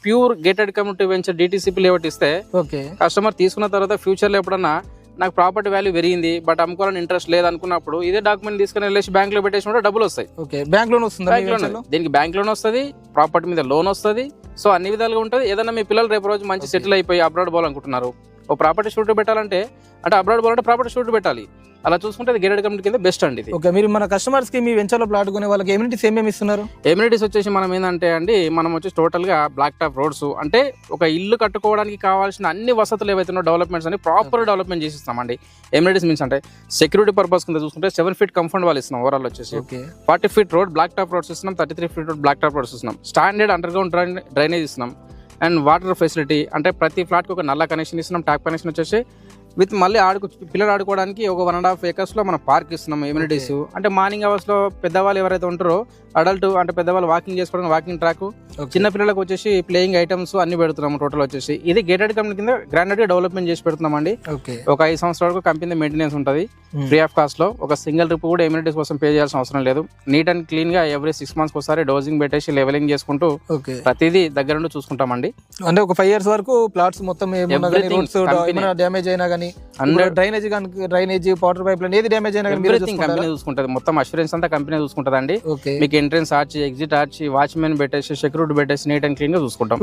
Pure gated community venture DTCP layout ఇస్తే customer తీసుకున్న తర్వాత ఫ్యూచర్ లో ఎప్పుడన్నా నాకు ప్రాపర్టీ వాల్యూ పెరిగింది బట్ అమ్ముకోవాలని ఇంట్రెస్ట్ లేదు అనుకున్నప్పుడు ఇదే డాక్యుమెంట్ తీసుకుని వెళ్ళేసి బ్యాంక్ లో పెట్టేసి కూడా డబ్బులు వస్తాయి. బ్యాంక్ లోన్ వస్తుంది, దీనికి బ్యాంక్ లోన్ వస్తుంది, ప్రాపర్టీ మీద లోన్ వస్తుంది. సో అన్ని విధాలుగా ఉంటుంది. ఏదైనా మీ పిల్లలు రేపు రోజు మంచి సెటిల్ అయిపోయి అబ్రాడ్ పోవాలనుకుంటున్నారు, ఓ ప్రాపర్టీ షూట్ పెట్టాలంటే అంటే అబ్రాడ్ పోవాలంటే ప్రాపర్టీ షూట్ పెట్టాలి. అలా చూసుకుంటే అది గేటెడ్ కమ్యూనిటీ కింద బెస్ట్ అండి ఇది. మీరు మన కస్టమర్స్ కి మీ వెంచర్ లో ప్లాట్ కొనే వాళ్ళకి ఎమ్యూనిటీస్ ఏమేమి ఇస్తున్నారు? ఎమ్యూనిటీస్ వచ్చేసి మనం ఏంటంటే అండి, మనం వచ్చి టోటల్ గా బ్లాక్ టాప్ రోడ్స్ అంటే ఒక ఇల్లు కట్టుకోవడానికి కావాల్సిన అన్ని వసతులు ఏవైతే డెవలప్మెంట్స్ అని ప్రాపర్ డెవలప్మెంట్ చేసి ఇస్తామండి. ఎమ్యూనిటీస్ మీన్స్ అంటే సెక్యూరిటీ పర్పస్ కింద చూసుకుంటే 7 feet కంఫర్ట్ వాళ్ళు ఇస్తున్నాం. ఓవరాల్ వచ్చేసి 40 feet road block top roads ఇస్తున్నాం, 33 feet road block top roads ఇస్తున్నాం. స్టాండర్డ్ అండర్ గ్రౌండ్ డ్రైనేజ్ ఇస్తున్నాం అండ్ వాటర్ ఫెసిలిటీ అంటే ప్రతి ఫ్లాట్ కి ఒక నల్ల కనెక్షన్ ఇస్తున్నాం. ట్యాప్ కనెక్షన్ వచ్చేసి విత్ మళ్ళీ పిల్లలు ఆడుకోవడానికి ఒక 1.5 acres లో మనం పార్క్ ఇస్తున్నాం. ఎమ్యూనిటీస్ అంటే మార్నింగ్ అవర్స్ లో పెద్దవాళ్ళు ఎవరైతే ఉంటారో అడల్ట్ అంటే పెద్దవాళ్ళు వాకింగ్ చేసుకోవడానికి వాకింగ్ ట్రాక్, చిన్న పిల్లలకు వచ్చేసి ప్లేయింగ్ ఐటమ్స్ అన్ని పెడుతున్నాం. టోటల్ వచ్చేసి ఇది గేటెడ్ కమ్యూనిటీ కింద గ్రాండెడ్ గా డెవలప్మెంట్ చేసి పెడుతున్నాం అండి. ఒక 5 సంవత్సరాల వరకు కంపెనీ మెయింటెనెన్స్ ఉంటుంది ఫ్రీ ఆఫ్ కాస్ట్ లో. ఒక సింగిల్ ట్రిప్ కూడా ఎమ్యూనిటీస్ కోసం పే చేయాల్సిన అవసరం లేదు. నీట్ అండ్ క్లీన్ గా ఎవ్రీ 6 months ఒకసారి డోజింగ్ పెట్టేసి లెవెలింగ్ చేసుకుంటూ ప్రతిదీ దగ్గర నుండి చూసుకుంటామండి. అంటే ఒక 5 years వరకు ప్లాట్స్ మొత్తం డ్యామేజ్ అయినా కానీ డ్రైనేజ్ వాటర్ పైప్ లైన్ ఏది డ్యామేజ్ అయినా కంపెనీ చూసుకుంటది. మొత్తం అష్యూరెన్స్ అంతా కంపెనీ చూసుకుంటది అండి. మీకు entrance arch, exit arch, watchmen పెట్టేసి, సెక్యూరిటీ పెట్టేసి నీట్ అండ్ క్లీన్ గా చూసుకుంటాం.